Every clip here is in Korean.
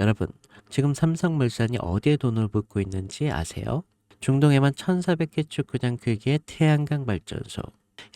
여러분, 지금 삼성물산이 어디에 돈을 붓고 있는지 아세요? 중동에만 1,400개 축구장 크기의 태양광 발전소,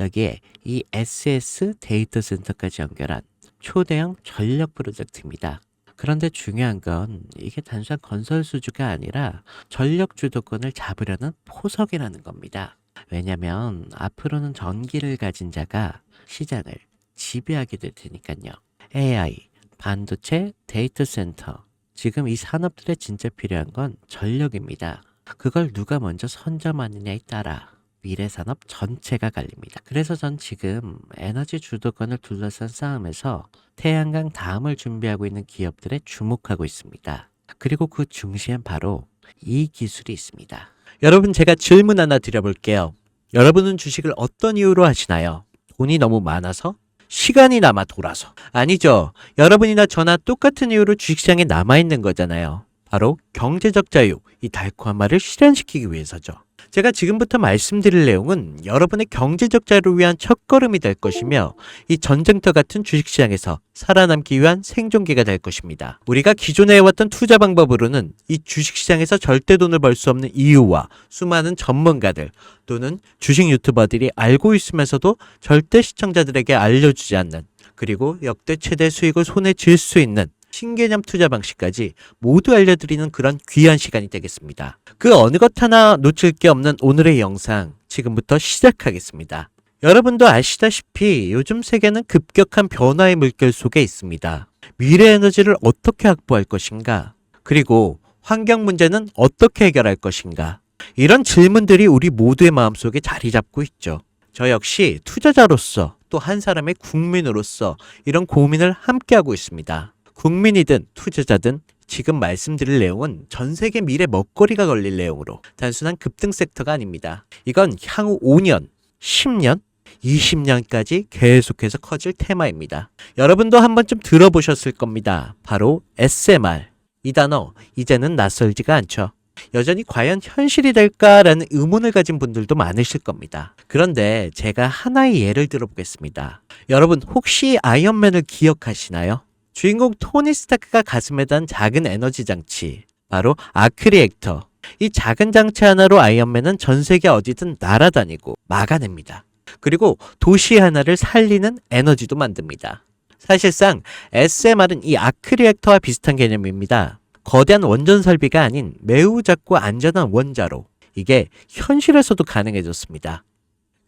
여기에 이 SS 데이터 센터까지 연결한 초대형 전력 프로젝트입니다. 그런데 중요한 건 이게 단순한 건설 수주가 아니라 전력 주도권을 잡으려는 포석이라는 겁니다. 왜냐면 앞으로는 전기를 가진 자가 시장을 지배하게 될 테니까요. AI, 반도체, 데이터 센터. 지금 이 산업들에 진짜 필요한 건 전력입니다. 그걸 누가 먼저 선점하느냐에 따라 미래 산업 전체가 갈립니다. 그래서 전 지금 에너지 주도권을 둘러싼 싸움에서 태양광 다음을 준비하고 있는 기업들에 주목하고 있습니다. 그리고 그 중시엔 바로 이 기술이 있습니다. 여러분, 제가 질문 하나 드려볼게요. 여러분은 주식을 어떤 이유로 하시나요? 돈이 너무 많아서? 시간이 남아 돌아서? 아니죠. 여러분이나 저나 똑같은 이유로 주식시장에 남아있는 거잖아요. 바로 경제적 자유, 이 달콤한 말을 실현시키기 위해서죠. 제가 지금부터 말씀드릴 내용은 여러분의 경제적 자유를 위한 첫걸음이 될 것이며 이 전쟁터 같은 주식시장에서 살아남기 위한 생존기가 될 것입니다. 우리가 기존에 해왔던 투자 방법으로는 이 주식시장에서 절대 돈을 벌 수 없는 이유와 수많은 전문가들 또는 주식 유튜버들이 알고 있으면서도 절대 시청자들에게 알려주지 않는, 그리고 역대 최대 수익을 손에 쥘 수 있는 신개념 투자 방식까지 모두 알려드리는 그런 귀한 시간이 되겠습니다. 그 어느 것 하나 놓칠 게 없는 오늘의 영상, 지금부터 시작하겠습니다. 여러분도 아시다시피 요즘 세계는 급격한 변화의 물결 속에 있습니다. 미래 에너지를 어떻게 확보할 것인가? 그리고 환경 문제는 어떻게 해결할 것인가? 이런 질문들이 우리 모두의 마음속에 자리 잡고 있죠. 저 역시 투자자로서 또 한 사람의 국민으로서 이런 고민을 함께하고 있습니다. 국민이든 투자자든 지금 말씀드릴 내용은 전 세계 미래 먹거리가 걸릴 내용으로 단순한 급등 섹터가 아닙니다. 이건 향후 5년, 10년, 20년까지 계속해서 커질 테마입니다. 여러분도 한 번쯤 들어보셨을 겁니다. 바로 SMR. 이 단어 이제는 낯설지가 않죠. 여전히 과연 현실이 될까라는 의문을 가진 분들도 많으실 겁니다. 그런데 제가 하나의 예를 들어보겠습니다. 여러분, 혹시 아이언맨을 기억하시나요? 주인공 토니 스타크가 가슴에 단 작은 에너지 장치, 바로 아크 리액터. 이 작은 장치 하나로 아이언맨은 전 세계 어디든 날아다니고 막아냅니다. 그리고 도시 하나를 살리는 에너지도 만듭니다. 사실상 SMR은 이 아크 리액터와 비슷한 개념입니다. 거대한 원전 설비가 아닌 매우 작고 안전한 원자로, 이게 현실에서도 가능해졌습니다.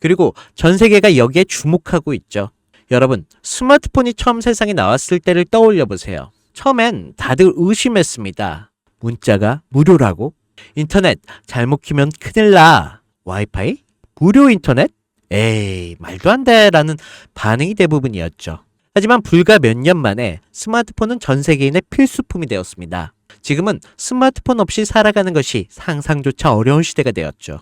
그리고 전 세계가 여기에 주목하고 있죠. 여러분, 스마트폰이 처음 세상에 나왔을 때를 떠올려 보세요. 처음엔 다들 의심했습니다. 문자가 무료라고? 인터넷 잘못 키면 큰일 나. 와이파이? 무료 인터넷? 에이, 말도 안 돼 라는 반응이 대부분이었죠. 하지만 불과 몇 년 만에 스마트폰은 전 세계인의 필수품이 되었습니다. 지금은 스마트폰 없이 살아가는 것이 상상조차 어려운 시대가 되었죠.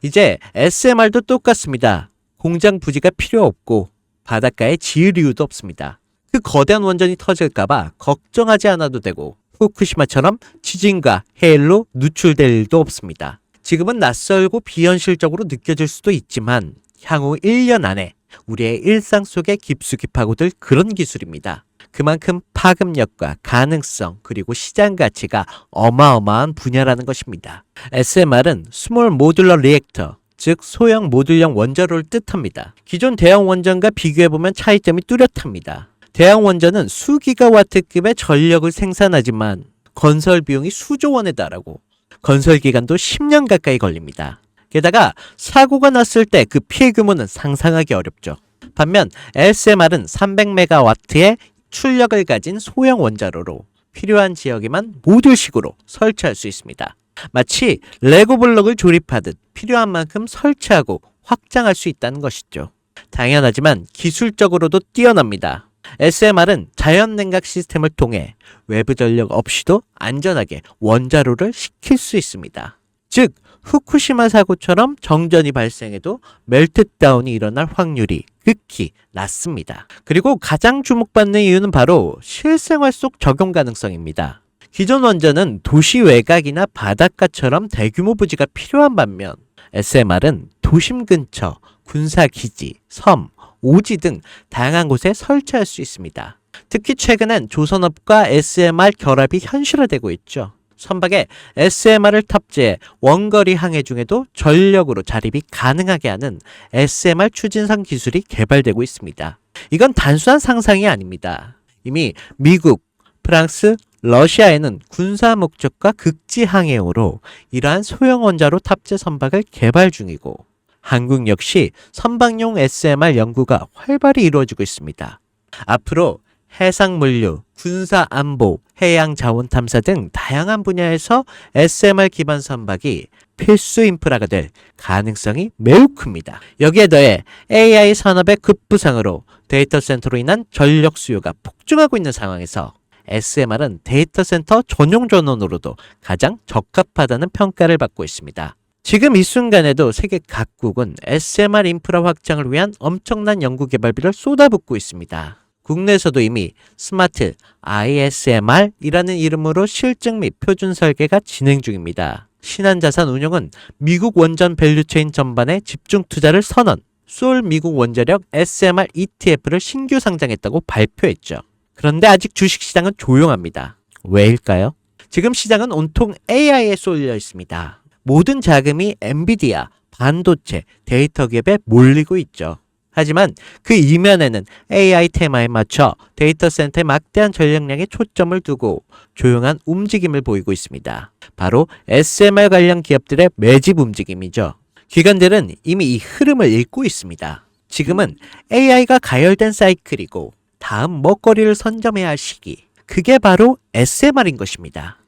이제 SMR도 똑같습니다. 공장 부지가 필요 없고 바닷가에 지을 이유도 없습니다. 그 거대한 원전이 터질까봐 걱정하지 않아도 되고 후쿠시마처럼 지진과 해일로 누출될 일도 없습니다. 지금은 낯설고 비현실적으로 느껴질 수도 있지만 향후 1년 안에 우리의 일상 속에 깊숙이 파고들 그런 기술입니다. 그만큼 파급력과 가능성 그리고 시장 가치가 어마어마한 분야라는 것입니다. SMR은 스몰 모듈러 리액터, 즉 소형 모듈형 원자로를 뜻합니다. 기존 대형 원전과 비교해보면 차이점이 뚜렷합니다. 대형 원전은 수기가와트급의 전력을 생산하지만 건설 비용이 수조 원에 달하고 건설 기간도 10년 가까이 걸립니다. 게다가 사고가 났을 때 그 피해 규모는 상상하기 어렵죠. 반면 SMR은 300메가와트의 출력을 가진 소형 원자로로 필요한 지역에만 모듈식으로 설치할 수 있습니다. 마치 레고 블록을 조립하듯 필요한 만큼 설치하고 확장할 수 있다는 것이죠. 당연하지만 기술적으로도 뛰어납니다. SMR은 자연 냉각 시스템을 통해 외부 전력 없이도 안전하게 원자로를 식힐 수 있습니다. 즉, 후쿠시마 사고처럼 정전이 발생해도 멜트다운이 일어날 확률이 극히 낮습니다. 그리고 가장 주목받는 이유는 바로 실생활 속 적용 가능성입니다. 기존 원전은 도시 외곽이나 바닷가처럼 대규모 부지가 필요한 반면 SMR은 도심 근처, 군사기지, 섬, 오지 등 다양한 곳에 설치할 수 있습니다. 특히 최근엔 조선업과 SMR 결합이 현실화되고 있죠. 선박에 SMR을 탑재해 원거리 항해 중에도 전력으로 자립이 가능하게 하는 SMR 추진선 기술이 개발되고 있습니다. 이건 단순한 상상이 아닙니다. 이미 미국, 프랑스, 러시아에는 군사 목적과 극지 항해용으로 이러한 소형 원자로 탑재 선박을 개발 중이고 한국 역시 선박용 SMR 연구가 활발히 이루어지고 있습니다. 앞으로 해상 물류, 군사 안보, 해양 자원 탐사 등 다양한 분야에서 SMR 기반 선박이 필수 인프라가 될 가능성이 매우 큽니다. 여기에 더해 AI 산업의 급부상으로 데이터 센터로 인한 전력 수요가 폭증하고 있는 상황에서 SMR은 데이터 센터 전용 전원으로도 가장 적합하다는 평가를 받고 있습니다. 지금 이 순간에도 세계 각국은 SMR 인프라 확장을 위한 엄청난 연구 개발비를 쏟아붓고 있습니다. 국내에서도 이미 스마트 ISMR이라는 이름으로 실증 및 표준 설계가 진행 중입니다. 신한자산 운용은 미국 원전 밸류체인 전반에 집중 투자를 선언, 소울 미국 원자력 SMR ETF를 신규 상장했다고 발표했죠. 그런데 아직 주식시장은 조용합니다. 왜일까요? 지금 시장은 온통 AI에 쏠려 있습니다. 모든 자금이 엔비디아, 반도체, 데이터 기업에 몰리고 있죠. 하지만 그 이면에는 AI 테마에 맞춰 데이터 센터에 막대한 전력량에 초점을 두고 조용한 움직임을 보이고 있습니다. 바로 SMR 관련 기업들의 매집 움직임이죠. 기관들은 이미 이 흐름을 읽고 있습니다. 지금은 AI가 가열된 사이클이고 다음 먹거리를 선점해야 할 시기. 그게 바로 SMR인 것입니다.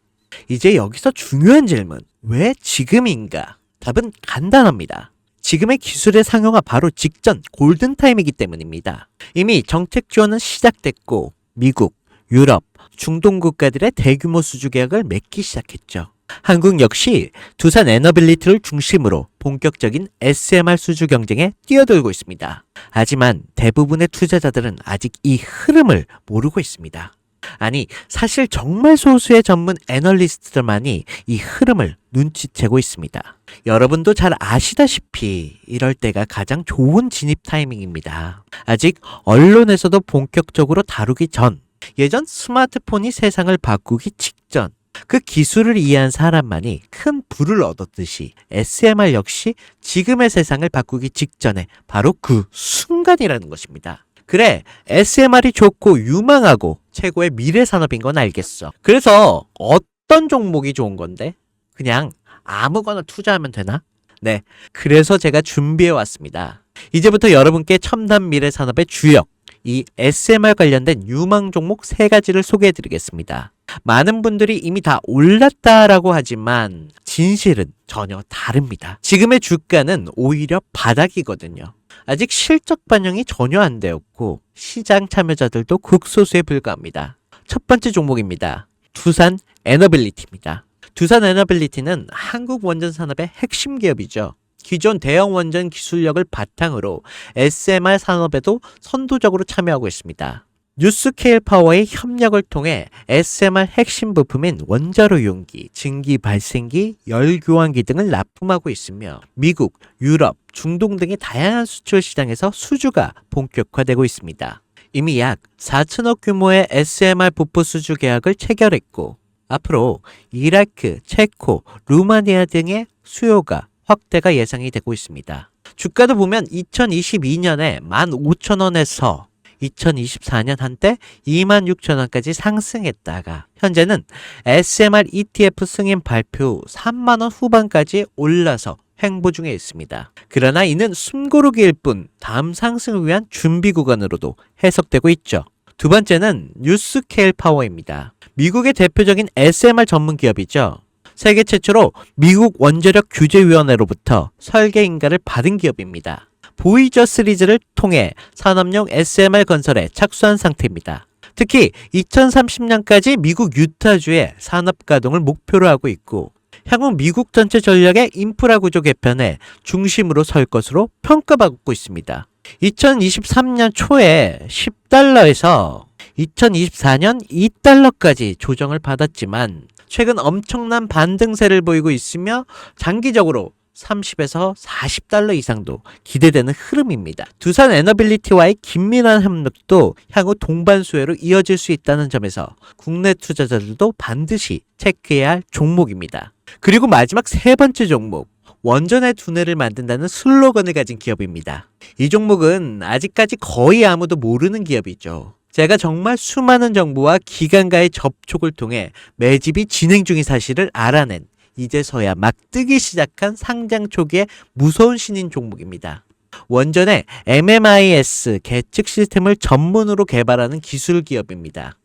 이제 여기서 중요한 질문. 왜 지금인가? 답은 간단합니다. 지금의 기술의 상용화 바로 직전 골든타임이기 때문입니다. 이미 정책 지원은 시작됐고 미국, 유럽, 중동 국가들의 대규모 수주 계약을 맺기 시작했죠. 한국 역시 두산 에너빌리티를 중심으로 본격적인 SMR 수주 경쟁에 뛰어들고 있습니다. 하지만 대부분의 투자자들은 아직 이 흐름을 모르고 있습니다. 아니, 사실 정말 소수의 전문 애널리스트들만이 이 흐름을 눈치채고 있습니다. 여러분도 잘 아시다시피 이럴 때가 가장 좋은 진입 타이밍입니다. 아직 언론에서도 본격적으로 다루기 전, 예전 스마트폰이 세상을 바꾸기 직전, 그 기술을 이해한 사람만이 큰 부를 얻었듯이 SMR 역시 지금의 세상을 바꾸기 직전에 바로 그 순간이라는 것입니다. 그래, SMR이 좋고 유망하고 최고의 미래 산업인 건 알겠어. 그래서 어떤 종목이 좋은 건데? 그냥 아무거나 투자하면 되나? 네, 그래서 제가 준비해 왔습니다. 이제부터 여러분께 첨단 미래 산업의 주역, 이 SMR 관련된 유망 종목 3가지를 소개해 드리겠습니다. 많은 분들이 이미 다 올랐다라고 하지만 진실은 전혀 다릅니다. 지금의 주가는 오히려 바닥이거든요. 아직 실적 반영이 전혀 안 되었고 시장 참여자들도 극소수에 불과합니다. 첫 번째 종목입니다. 두산 에너빌리티입니다. 두산 에너빌리티는 한국 원전 산업의 핵심 기업이죠. 기존 대형 원전 기술력을 바탕으로 SMR 산업에도 선도적으로 참여하고 있습니다. 뉴스케일 파워의 협력을 통해 SMR 핵심 부품인 원자로 용기, 증기 발생기, 열 교환기 등을 납품하고 있으며 미국, 유럽, 중동 등의 다양한 수출 시장에서 수주가 본격화되고 있습니다. 이미 약 4천억 규모의 SMR 부품 수주 계약을 체결했고 앞으로 이라크, 체코, 루마니아 등의 수요가 확대가 예상이 되고 있습니다. 주가도 보면 2022년에 15,000원에서 2024년 한때 26,000원까지 상승했다가 현재는 SMR ETF 승인 발표 후 3만원 후반까지 올라서 횡보 중에 있습니다. 그러나 이는 숨고르기일 뿐 다음 상승을 위한 준비 구간으로도 해석되고 있죠. 두 번째는 뉴스케일 파워입니다. 미국의 대표적인 SMR 전문 기업이죠. 세계 최초로 미국 원자력 규제위원회로부터 설계 인가를 받은 기업입니다. 보이저 시리즈를 통해 산업용 SMR 건설에 착수한 상태입니다. 특히 2030년까지 미국 유타주의 산업 가동을 목표로 하고 있고 향후 미국 전체 전력의 인프라 구조 개편에 중심으로 설 것으로 평가받고 있습니다. 2023년 초에 10달러에서 2024년 2달러까지 조정을 받았지만 최근 엄청난 반등세를 보이고 있으며 장기적으로 30에서 40달러 이상도 기대되는 흐름입니다. 두산 에너빌리티와의 긴밀한 협력도 향후 동반 수혜로 이어질 수 있다는 점에서 국내 투자자들도 반드시 체크해야 할 종목입니다. 그리고 마지막 세 번째 종목, 원전의 두뇌를 만든다는 슬로건을 가진 기업입니다. 이 종목은 아직까지 거의 아무도 모르는 기업이죠. 제가 정말 수많은 정부와 기관과의 접촉을 통해 매집이 진행 중인 사실을 알아낸 이제서야 막 뜨기 시작한 상장 초기의 무서운 신인 종목입니다. 원전의 MMIS 계측 시스템을 전문으로 개발하는 기술 기업입니다.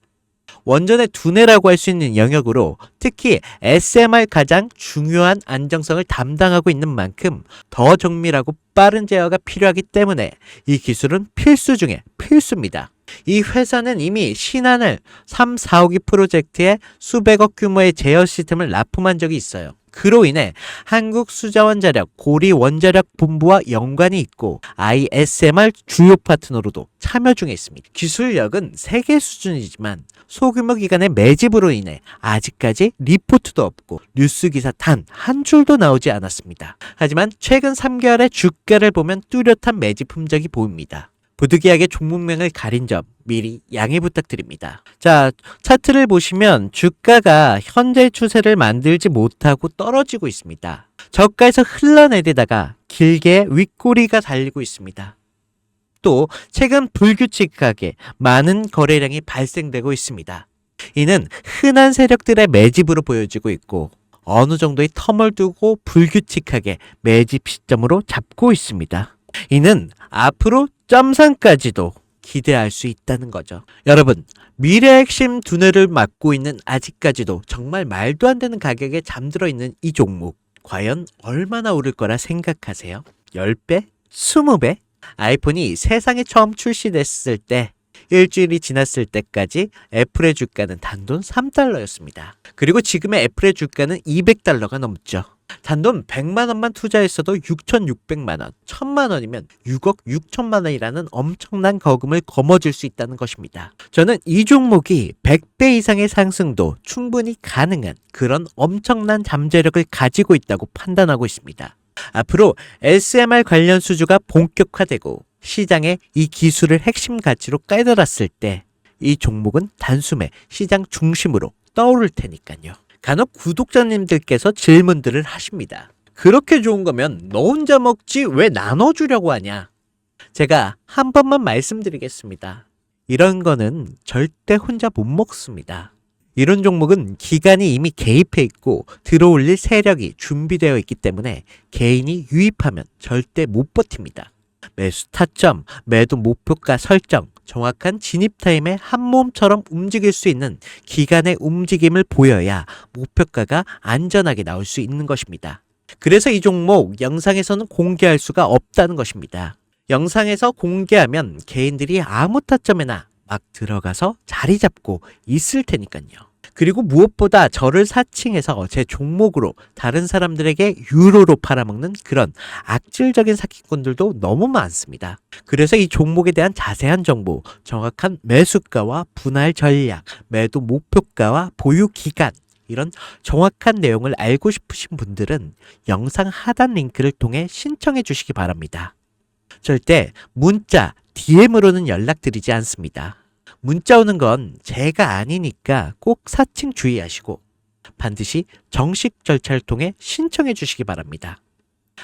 원전의 두뇌라고 할 수 있는 영역으로 특히 SMR 가장 중요한 안정성을 담당하고 있는 만큼 더 정밀하고 빠른 제어가 필요하기 때문에 이 기술은 필수 중에 필수입니다. 이 회사는 이미 신한을 3, 4호기 프로젝트에 수백억 규모의 제어 시스템을 납품한 적이 있어요. 그로 인해 한국수자원자력 고리원자력본부와 연관이 있고 ISMR 주요 파트너로도 참여 중에 있습니다. 기술력은 세계 수준이지만 소규모 기관의 매집으로 인해 아직까지 리포트도 없고 뉴스 기사 단 한 줄도 나오지 않았습니다. 하지만 최근 3개월의 주가를 보면 뚜렷한 매집 흔적이 보입니다. 부득이하게 종목명을 가린 점 미리 양해 부탁드립니다. 자, 차트를 보시면 주가가 현재 추세를 만들지 못하고 떨어지고 있습니다. 저가에서 흘러내리다가 길게 윗꼬리가 달리고 있습니다. 또 최근 불규칙하게 많은 거래량이 발생되고 있습니다. 이는 흔한 세력들의 매집으로 보여지고 있고 어느 정도의 텀을 두고 불규칙하게 매집 시점으로 잡고 있습니다. 이는 앞으로 점상까지도 기대할 수 있다는 거죠. 여러분, 미래 핵심 두뇌를 맡고 있는 아직까지도 정말 말도 안 되는 가격에 잠들어 있는 이 종목, 과연 얼마나 오를 거라 생각하세요? 10배? 20배? 아이폰이 세상에 처음 출시됐을 때 일주일이 지났을 때까지 애플의 주가는 단돈 3달러였습니다. 그리고 지금의 애플의 주가는 200달러가 넘죠. 단돈 100만 원만 투자했어도 6,600만 원, 1,000만 원이면 6억 6천만 원이라는 엄청난 거금을 거머쥘 수 있다는 것입니다. 저는 이 종목이 100배 이상의 상승도 충분히 가능한 그런 엄청난 잠재력을 가지고 있다고 판단하고 있습니다. 앞으로 SMR 관련 수주가 본격화되고 시장에 이 기술을 핵심 가치로 깨달았을 때 이 종목은 단숨에 시장 중심으로 떠오를 테니까요. 간혹 구독자님들께서 질문들을 하십니다. 그렇게 좋은 거면 너 혼자 먹지 왜 나눠주려고 하냐? 제가 한 번만 말씀드리겠습니다. 이런 거는 절대 혼자 못 먹습니다. 이런 종목은 기관이 이미 개입해 있고 들어올릴 세력이 준비되어 있기 때문에 개인이 유입하면 절대 못 버팁니다. 매수 타점, 매도 목표가 설정, 정확한 진입 타임에 한 몸처럼 움직일 수 있는 기관의 움직임을 보여야 목표가가 안전하게 나올 수 있는 것입니다. 그래서 이 종목 영상에서는 공개할 수가 없다는 것입니다. 영상에서 공개하면 개인들이 아무 타점에나 막 들어가서 자리 잡고 있을 테니까요. 그리고 무엇보다 저를 사칭해서 제 종목으로 다른 사람들에게 유로로 팔아먹는 그런 악질적인 사기꾼들도 너무 많습니다. 그래서 이 종목에 대한 자세한 정보, 정확한 매수가와 분할 전략, 매도 목표가와 보유 기간, 이런 정확한 내용을 알고 싶으신 분들은 영상 하단 링크를 통해 신청해 주시기 바랍니다. 절대 문자, DM으로는 연락드리지 않습니다. 문자 오는 건 제가 아니니까 꼭 사칭 주의하시고 반드시 정식 절차를 통해 신청해 주시기 바랍니다.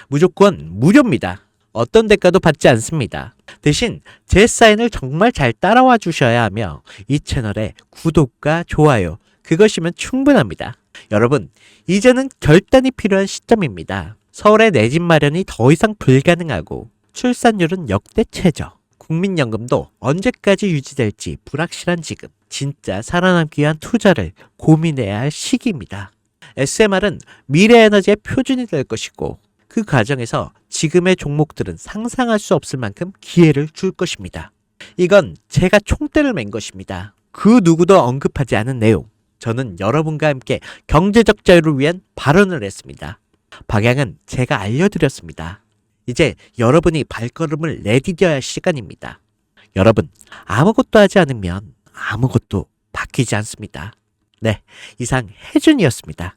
무조건 무료입니다. 어떤 대가도 받지 않습니다. 대신 제 사인을 정말 잘 따라와 주셔야 하며 이 채널에 구독과 좋아요, 그것이면 충분합니다. 여러분, 이제는 결단이 필요한 시점입니다. 서울의 내 집 마련이 더 이상 불가능하고 출산율은 역대 최저. 국민연금도 언제까지 유지될지 불확실한 지금, 진짜 살아남기 위한 투자를 고민해야 할 시기입니다. SMR은 미래 에너지의 표준이 될 것이고 그 과정에서 지금의 종목들은 상상할 수 없을 만큼 기회를 줄 것입니다. 이건 제가 총대를 맨 것입니다. 그 누구도 언급하지 않은 내용. 저는 여러분과 함께 경제적 자유를 위한 발언을 했습니다. 방향은 제가 알려드렸습니다. 이제 여러분이 발걸음을 내디뎌야 할 시간입니다. 여러분, 아무것도 하지 않으면 아무것도 바뀌지 않습니다. 네, 이상 혜준이었습니다.